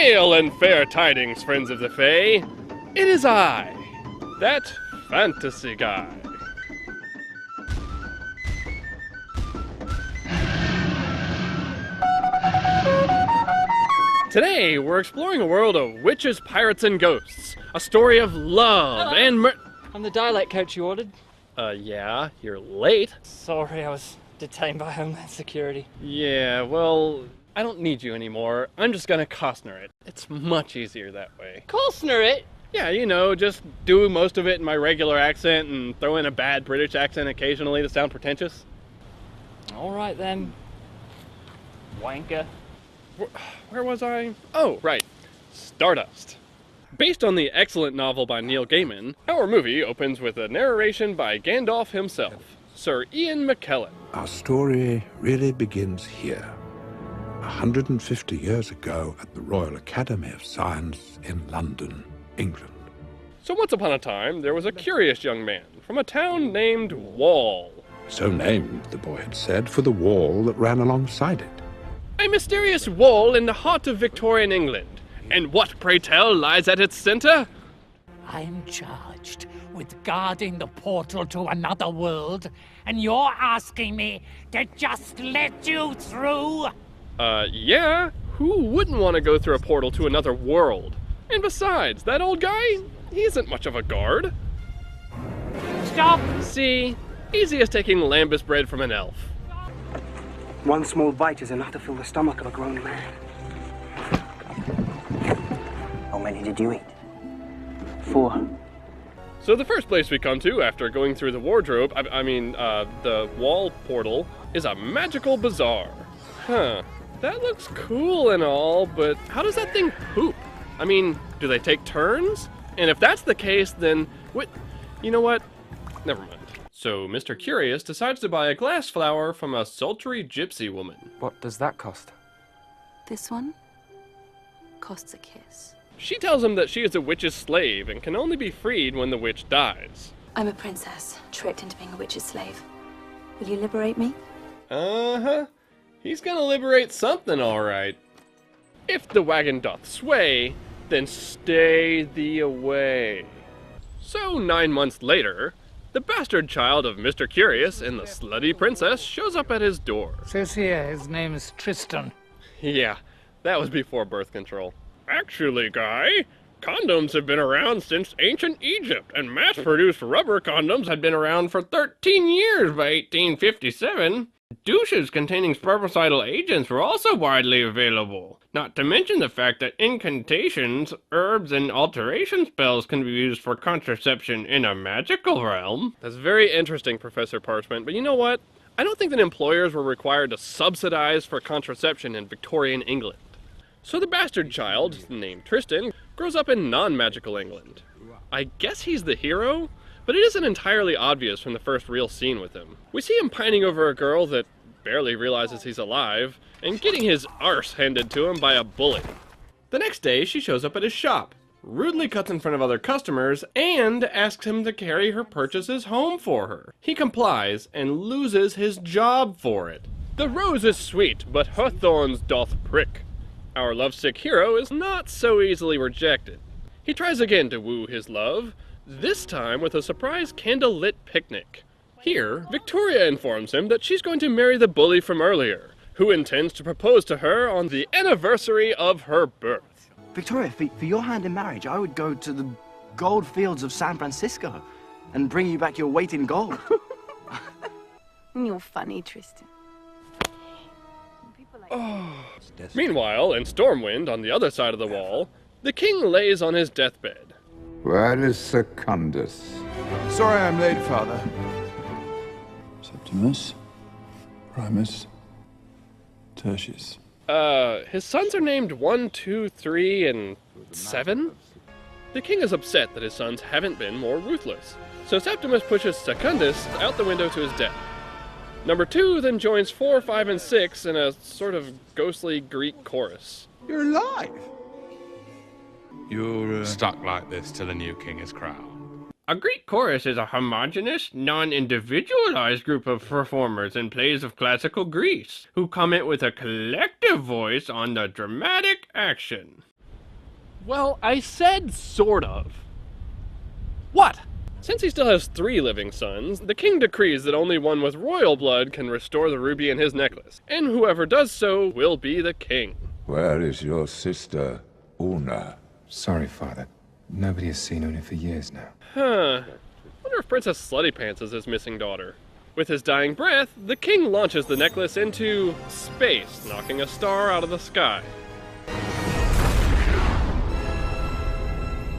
Hail and fair tidings, friends of the Fae. It is I, that fantasy guy. Today, we're exploring a world of witches, pirates, and ghosts. A story of love and I'm the dialect coach you ordered. Yeah, you're late. Sorry, I was detained by Homeland Security. Yeah, well, I don't need you anymore. I'm just gonna Costner it. It's much easier that way. Costner it? Yeah, you know, just do most of it in my regular accent and throw in a bad British accent occasionally to sound pretentious. Alright then. Wanker. Where was I? Oh, right. Stardust. Based on the excellent novel by Neil Gaiman, our movie opens with a narration by Gandalf himself, Sir Ian McKellen. Our story really begins here, 150 years ago at the Royal Academy of Science in London, England. So once upon a time, there was a curious young man from a town named Wall. So named, the boy had said, for the wall that ran alongside it. A mysterious wall in the heart of Victorian England. And what, pray tell, lies at its center? I'm charged with guarding the portal to another world, and you're asking me to just let you through? Yeah. Who wouldn't want to go through a portal to another world? And besides, that old guy, he isn't much of a guard. Stop! See, easy as taking lambus bread from an elf. One small bite is enough to fill the stomach of a grown man. How many did you eat? 4. So the first place we come to after going through the wardrobe, the wall portal, is a magical bazaar. Huh, that looks cool and all, but how does that thing poop? I mean, do they take turns? And if that's the case, then, you know what? Never mind. So Mr. Curious decides to buy a glass flower from a sultry gypsy woman. What does that cost? This one costs a kiss. She tells him that she is a witch's slave and can only be freed when the witch dies. I'm a princess, tricked into being a witch's slave. Will you liberate me? Uh-huh. He's gonna liberate something, all right. If the wagon doth sway, then stay thee away. So 9 months later, the bastard child of Mr. Curious and the slutty princess shows up at his door. Says here his name is Tristan. Yeah, that was before birth control. Actually, Guy, condoms have been around since ancient Egypt, and mass-produced rubber condoms had been around for 13 years by 1857. Douches containing spermicidal agents were also widely available. Not to mention the fact that incantations, herbs, and alteration spells can be used for contraception in a magical realm. That's very interesting, Professor Parchment, but you know what? I don't think that employers were required to subsidize for contraception in Victorian England. So the bastard child, named Tristan, grows up in non-magical England. I guess he's the hero, but it isn't entirely obvious from the first real scene with him. We see him pining over a girl that barely realizes he's alive, and getting his arse handed to him by a bully. The next day, she shows up at his shop, rudely cuts in front of other customers, and asks him to carry her purchases home for her. He complies, and loses his job for it. The rose is sweet, but her thorns doth prick. Our lovesick hero is not so easily rejected. He tries again to woo his love, this time with a surprise candle-lit picnic. Here, Victoria informs him that she's going to marry the bully from earlier, who intends to propose to her on the anniversary of her birth. Victoria, for your hand in marriage, I would go to the gold fields of San Francisco and bring you back your weight in gold. You're funny, Tristan. Meanwhile, in Stormwind, on the other side of the wall, the king lays on his deathbed. Where is Secundus? Sorry I'm late, Father. Septimus, Primus, Tertius. His sons are named 1, 2, 3, and 7? The king is upset that his sons haven't been more ruthless, so Septimus pushes Secundus out the window to his death. Number 2 then joins 4, 5, and 6 in a sort of ghostly Greek chorus. You're alive! You're stuck like this till a new king is crowned. A Greek chorus is a homogeneous, non-individualized group of performers in plays of classical Greece, who comment with a collective voice on the dramatic action. Well, I said sort of. What? Since he still has 3 living sons, the king decrees that only one with royal blood can restore the ruby in his necklace, and whoever does so will be the king. Where is your sister, Una? Sorry, Father. Nobody has seen Una for years now. Huh. Wonder if Princess Slutty Pants is his missing daughter. With his dying breath, the king launches the necklace into space, knocking a star out of the sky.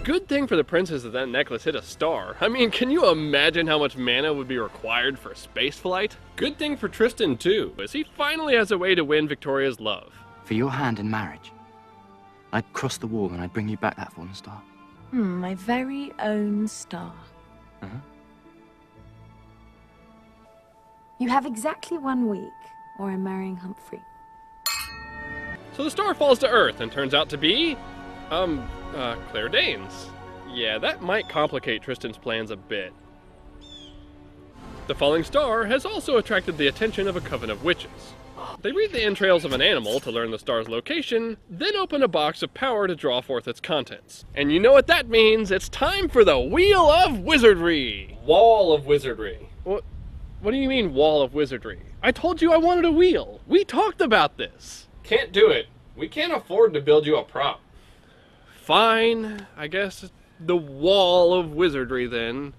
Good thing for the princess that necklace hit a star. I mean, can you imagine how much mana would be required for space flight? Good thing for Tristan too, as he finally has a way to win Victoria's love. For your hand in marriage, I'd cross the wall and I'd bring you back that fallen star. My very own star. You have exactly 1 week, or I'm marrying Humphrey. So the star falls to Earth and turns out to be, Claire Danes. Yeah, that might complicate Tristan's plans a bit. The falling star has also attracted the attention of a coven of witches. They read the entrails of an animal to learn the star's location, then open a box of power to draw forth its contents. And you know what that means, it's time for the Wheel of Wizardry! Wall of Wizardry. What do you mean, Wall of Wizardry? I told you I wanted a wheel! We talked about this! Can't do it. We can't afford to build you a prop. Fine, I guess the Wall of Wizardry then.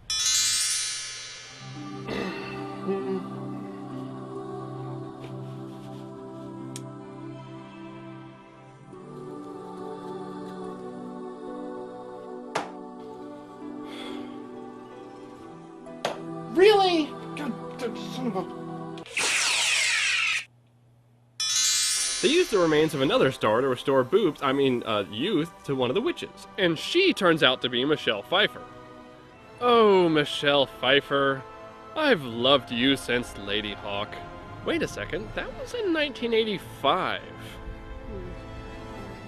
Really? God, son of a... They use the remains of another star to restore youth to one of the witches. And she turns out to be Michelle Pfeiffer. Oh, Michelle Pfeiffer. I've loved you since Lady Hawk. Wait a second, that was in 1985.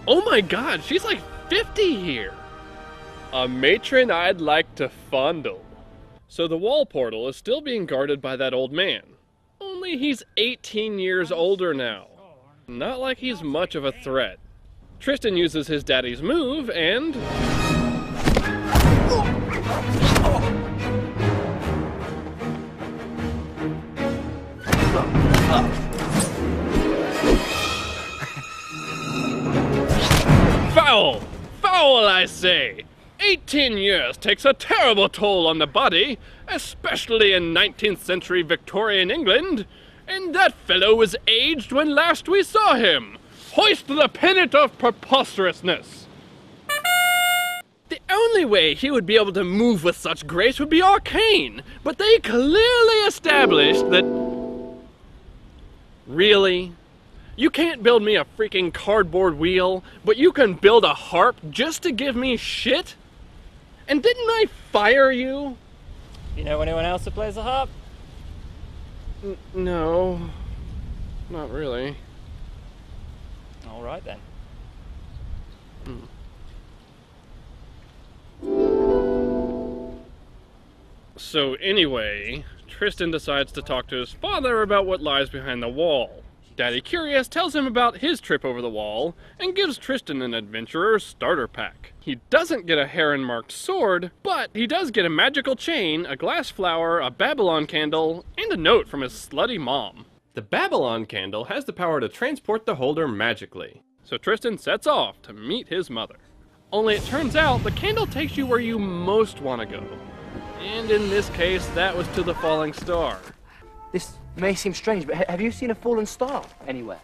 Oh my god, she's like 50 here. A matron I'd like to fondle. So the wall portal is still being guarded by that old man. Only he's 18 years older now. Not like he's much of a threat. Tristan uses his daddy's move and... Foul! Foul, I say! 18 years takes a terrible toll on the body, especially in 19th century Victorian England. And that fellow was aged when last we saw him. Hoist the pennant of preposterousness. The only way he would be able to move with such grace would be arcane, but they clearly established that... Really? You can't build me a freaking cardboard wheel, but you can build a harp just to give me shit? And didn't I fire you? You know anyone else who plays the harp? No, not really. All right then. So anyway, Tristan decides to talk to his father about what lies behind the wall. Daddy Curious tells him about his trip over the wall and gives Tristan an adventurer's starter pack. He doesn't get a heron-marked sword, but he does get a magical chain, a glass flower, a Babylon candle, and a note from his slutty mom. The Babylon candle has the power to transport the holder magically, so Tristan sets off to meet his mother. Only it turns out the candle takes you where you most want to go. And in this case, that was to the falling star. This may seem strange, but have you seen a fallen star anywhere?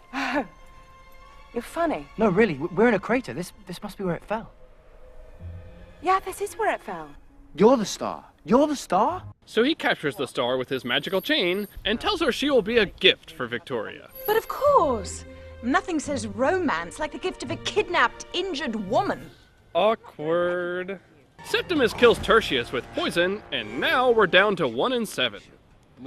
You're funny. No, really, we're in a crater. This must be where it fell. Yeah, this is where it fell. You're the star. You're the star? So he captures the star with his magical chain and tells her she will be a gift for Victoria. But of course. Nothing says romance like the gift of a kidnapped, injured woman. Awkward. Septimus kills Tertius with poison, and now we're down to 1 in 7.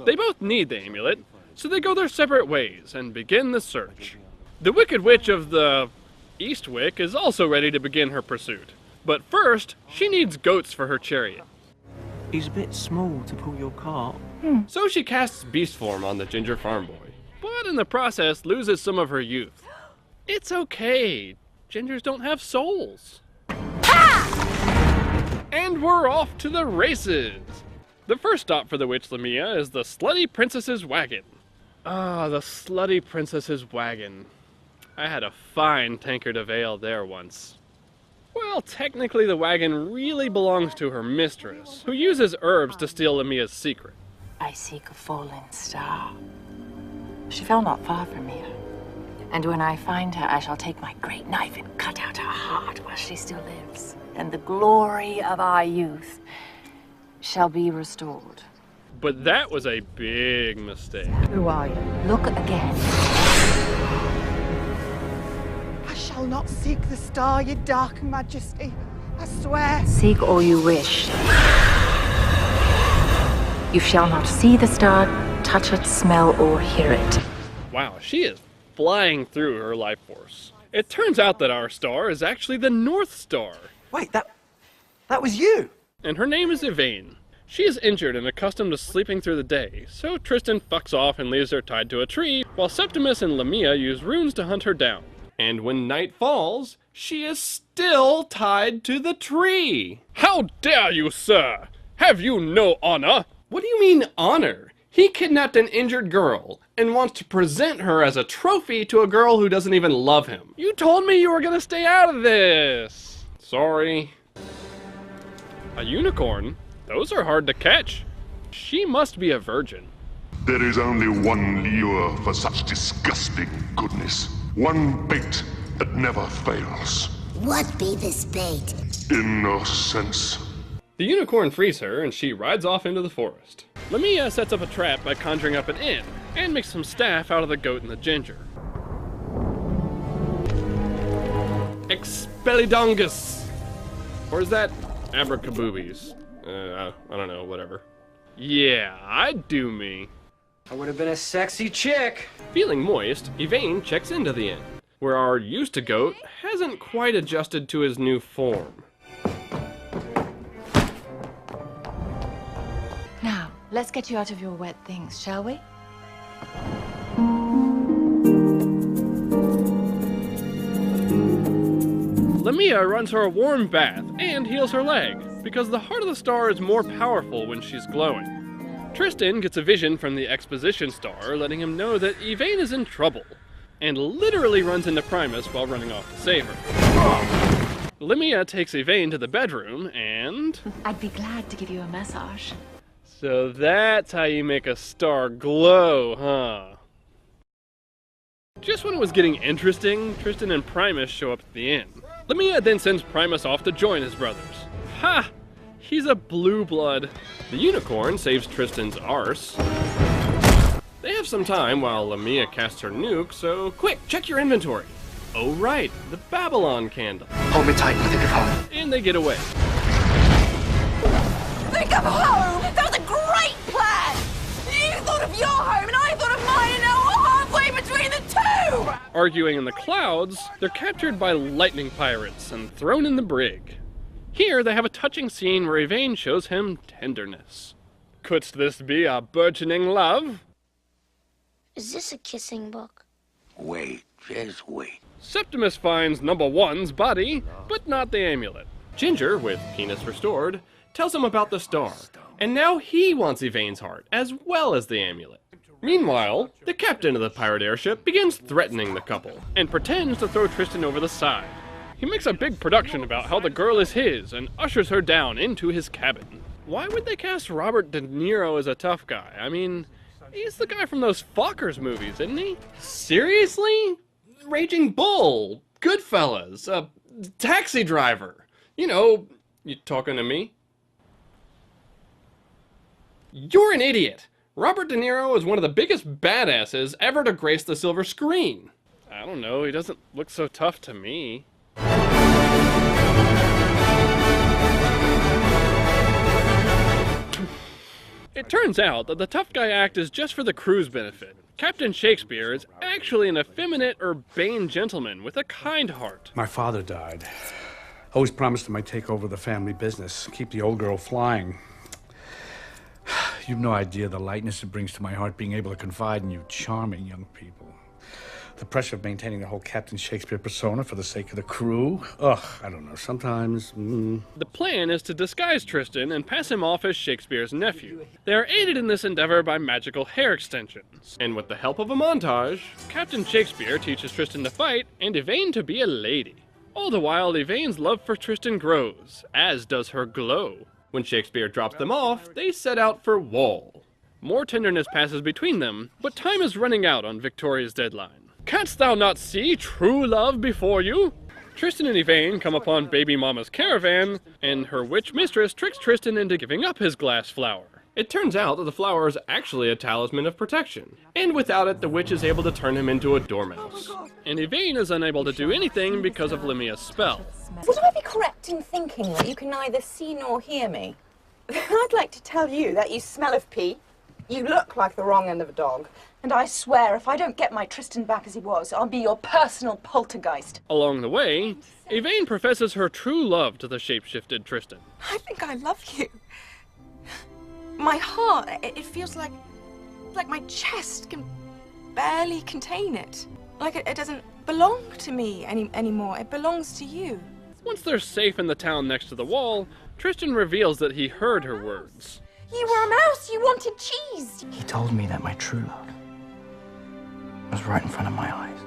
They both need the amulet, so they go their separate ways and begin the search. The Wicked Witch of the Eastwick is also ready to begin her pursuit. But first, she needs goats for her chariot. He's a bit small to pull your cart. So she casts beast form on the ginger farm boy, but in the process loses some of her youth. It's okay. Gingers don't have souls. And we're off to the races! The first stop for the witch Lamia is the Slutty Princess's Wagon. Ah, the Slutty Princess's Wagon. I had a fine tankard of ale there once. Well, technically the wagon really belongs to her mistress, who uses herbs to steal Lamia's secret. I seek a fallen star. She fell not far from here. And when I find her, I shall take my great knife and cut out her heart while she still lives. And the glory of our youth shall be restored. But that was a big mistake. Who are you? Look again. I shall not seek the star, your dark majesty. I swear. Seek all you wish. You shall not see the star, touch it, smell, or hear it. Wow, she is flying through her life force. It turns out that our star is actually the North Star. Wait, that was you? And her name is Yvain. She is injured and accustomed to sleeping through the day, so Tristan fucks off and leaves her tied to a tree, while Septimus and Lamia use runes to hunt her down. And when night falls, she is still tied to the tree. How dare you, sir? Have you no honor? What do you mean, honor? He kidnapped an injured girl and wants to present her as a trophy to a girl who doesn't even love him. You told me you were gonna stay out of this. Sorry. A unicorn? Those are hard to catch. She must be a virgin. There is only one lure for such disgusting goodness. One bait that never fails. What be this bait? Innocence. The unicorn frees her and she rides off into the forest. Lamia sets up a trap by conjuring up an inn and makes some staff out of the goat and the ginger. Expellidongus! Or is that abracaboobies? I don't know, whatever. Yeah, I'd do me. I would have been a sexy chick. Feeling moist, Yvain checks into the inn, where our used-to goat hasn't quite adjusted to his new form. Now, let's get you out of your wet things, shall we? Lamia runs her a warm bath and heals her leg, because the heart of the star is more powerful when she's glowing. Tristan gets a vision from the exposition star letting him know that Yvain is in trouble, and literally runs into Primus while running off to save her. Lamia takes Yvain to the bedroom and... I'd be glad to give you a massage. So that's how you make a star glow, huh? Just when it was getting interesting, Tristan and Primus show up at the inn. Lamia then sends Primus off to join his brothers. Ha! He's a blue blood. The unicorn saves Tristan's arse. They have some time while Lamia casts her nuke, so quick, check your inventory. Oh right, the Babylon candle. Hold me tight and think of home. And they get away. Think of home! That was a great plan! You thought of your home and I thought of mine, and now we're halfway between the two! Arguing in the clouds, they're captured by lightning pirates and thrown in the brig. Here they have a touching scene where Yvain shows him tenderness. Couldst this be a burgeoning love? Is this a kissing book? Wait, just wait. Septimus finds number one's body, but not the amulet. Ginger, with penis restored, tells him about the star, and now he wants Yvain's heart, as well as the amulet. Meanwhile, the captain of the pirate airship begins threatening the couple, and pretends to throw Tristan over the side. He makes a big production about how the girl is his, and ushers her down into his cabin. Why would they cast Robert De Niro as a tough guy? I mean, he's the guy from those Fockers movies, isn't he? Seriously? Raging Bull, Goodfellas, a Taxi Driver. You know, you talking to me? You're an idiot! Robert De Niro is one of the biggest badasses ever to grace the silver screen. I don't know, he doesn't look so tough to me. It turns out that the tough guy act is just for the crew's benefit. Captain Shakespeare is actually an effeminate, urbane gentleman with a kind heart. My father died. Always promised him I'd take over the family business, keep the old girl flying. You've no idea the lightness it brings to my heart being able to confide in you charming young people. The pressure of maintaining the whole Captain Shakespeare persona for the sake of the crew. Ugh, I don't know, sometimes... The plan is to disguise Tristan and pass him off as Shakespeare's nephew. They are aided in this endeavor by magical hair extensions. And with the help of a montage, Captain Shakespeare teaches Tristan to fight and Yvain to be a lady. All the while, Yvain's love for Tristan grows, as does her glow. When Shakespeare drops them off, they set out for Wall. More tenderness passes between them, but time is running out on Victoria's deadline. Canst thou not see true love before you? Tristan and Yvain come upon baby mama's caravan, and her witch mistress tricks Tristan into giving up his glass flower. It turns out that the flower is actually a talisman of protection, and without it the witch is able to turn him into a dormouse. And Yvain is unable to do anything because of Lamia's spell. Would I be correct in thinking that you can neither see nor hear me? I'd like to tell you that you smell of pee, you look like the wrong end of a dog, and I swear if I don't get my Tristan back as he was, I'll be your personal poltergeist. Along the way, Yvain professes her true love to the shapeshifted Tristan. I think I love you. My heart, it feels like my chest can barely contain it. Like it doesn't belong to me anymore. It belongs to you. Once they're safe in the town next to the wall, Tristan reveals that he heard her words. You were a mouse, you wanted cheese. He told me that my true love was right in front of my eyes.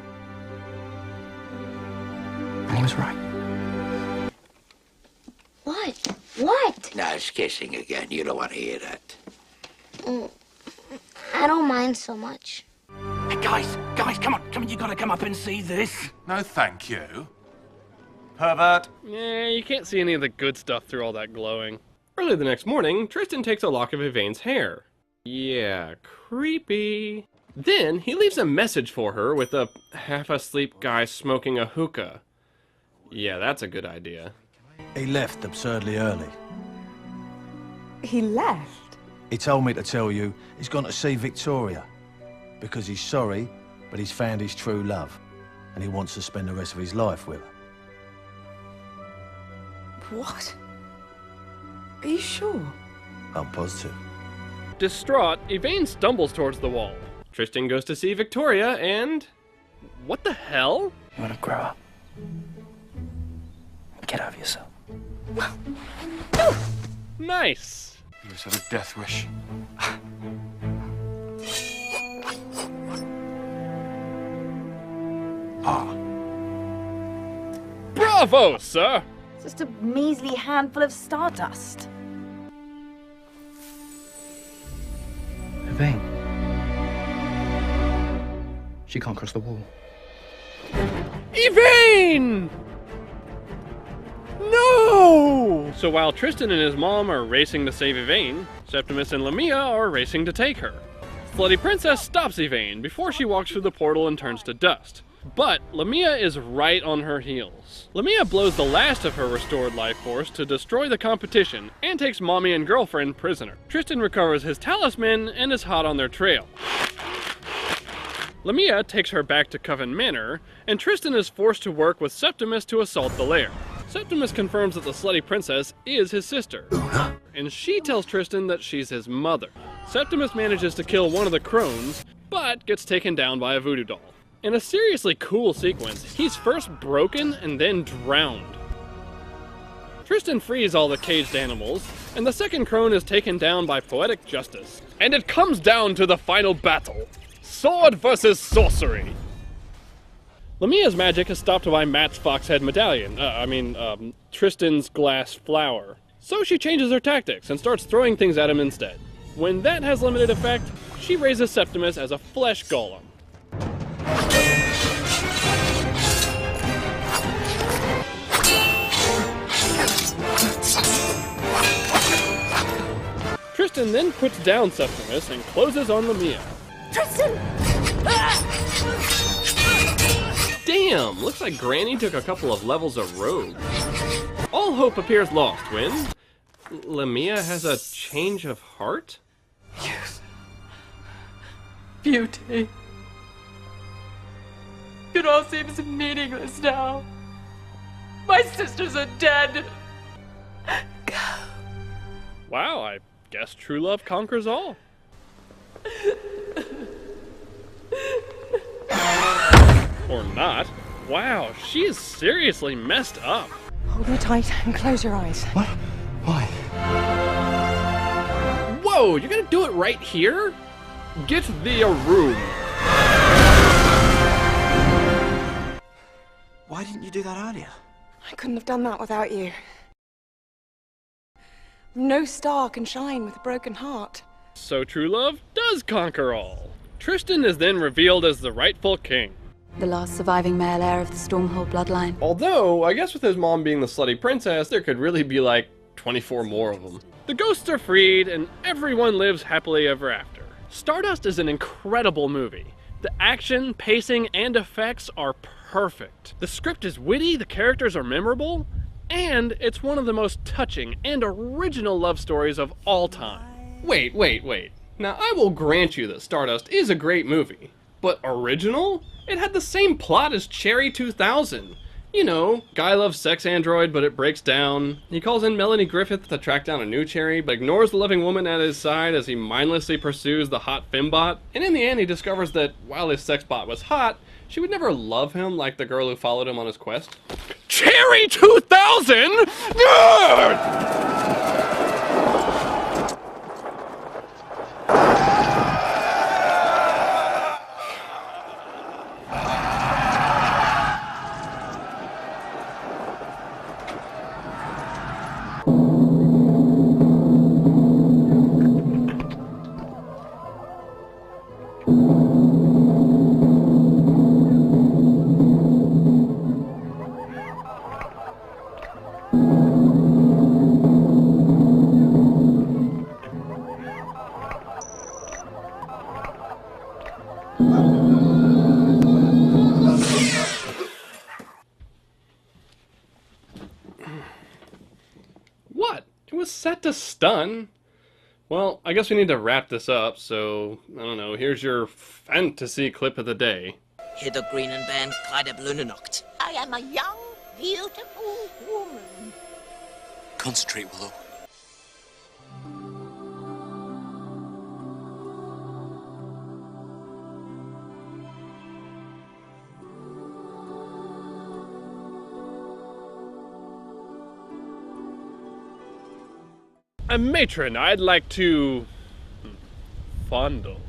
And he was right. What? What? Now it's kissing again. You don't want to hear that. I don't mind so much. Hey, guys, come on, you gotta come up and see this. No, thank you. Pervert. Yeah, you can't see any of the good stuff through all that glowing. Early the next morning, Tristan takes a lock of Yvain's hair. Yeah, creepy. Then he leaves a message for her with a half-asleep guy smoking a hookah. Yeah, that's a good idea. He left absurdly early. He left? He told me to tell you he's gone to see Victoria because he's sorry, but he's found his true love and he wants to spend the rest of his life with her. What? Are you sure? I'm positive. Distraught, Yvain stumbles towards the wall. Tristan goes to see Victoria and... what the hell? You want to grow up? Get over yourself. Nice! You must have a death wish. Bravo, sir! Just a measly handful of stardust. Yvain. She can't cross the wall. Yvain! No! So while Tristan and his mom are racing to save Yvain, Septimus and Lamia are racing to take her. Slutty Princess stops Yvain before she walks through the portal and turns to dust. But Lamia is right on her heels. Lamia blows the last of her restored life force to destroy the competition and takes mommy and girlfriend prisoner. Tristan recovers his talisman and is hot on their trail. Lamia takes her back to Coven Manor, and Tristan is forced to work with Septimus to assault the lair. Septimus confirms that the slutty princess is his sister, and she tells Tristan that she's his mother. Septimus manages to kill one of the crones, but gets taken down by a voodoo doll. In a seriously cool sequence, he's first broken and then drowned. Tristan frees all the caged animals, and the second crone is taken down by poetic justice. And it comes down to the final battle. Sword versus sorcery. Lamia's magic is stopped by Matt's foxhead medallion, Tristan's glass flower. So she changes her tactics and starts throwing things at him instead. When that has limited effect, she raises Septimus as a flesh golem. Tristan then puts down Septimus and closes on Lamia. Tristan! Damn, looks like Granny took a couple of levels of rogue. All hope appears lost when Lamia has a change of heart? Youth. Beauty. It all seems meaningless now. My sisters are dead. Go. Wow, I guess true love conquers all. Or not. Wow, she is seriously messed up. Hold me tight and close your eyes. What? Why? Whoa, you're gonna do it right here? Get thee a room. Why didn't you do that earlier? I couldn't have done that without you. No star can shine with a broken heart. So true love does conquer all. Tristan is then revealed as the rightful king. The last surviving male heir of the Stormhold bloodline. Although, I guess with his mom being the slutty princess, there could really be like 24 more of them. The ghosts are freed, and everyone lives happily ever after. Stardust is an incredible movie. The action, pacing, and effects are perfect. The script is witty, the characters are memorable, and it's one of the most touching and original love stories of all time. Wait. Now, I will grant you that Stardust is a great movie, but original? It had the same plot as Cherry 2000. You know, guy loves sex android, but it breaks down. He calls in Melanie Griffith to track down a new Cherry, but ignores the loving woman at his side as he mindlessly pursues the hot fembot. And in the end, he discovers that while his sex bot was hot, she would never love him like the girl who followed him on his quest. Cherry 2000? What? It was set to stun. Well, I guess we need to wrap this up, so, I don't know, here's your fantasy clip of the day. Hier der grünen Band Kleider Blunenocht. I am a young, beautiful woman. Concentrate, Willow. A matron I'd like to fondle.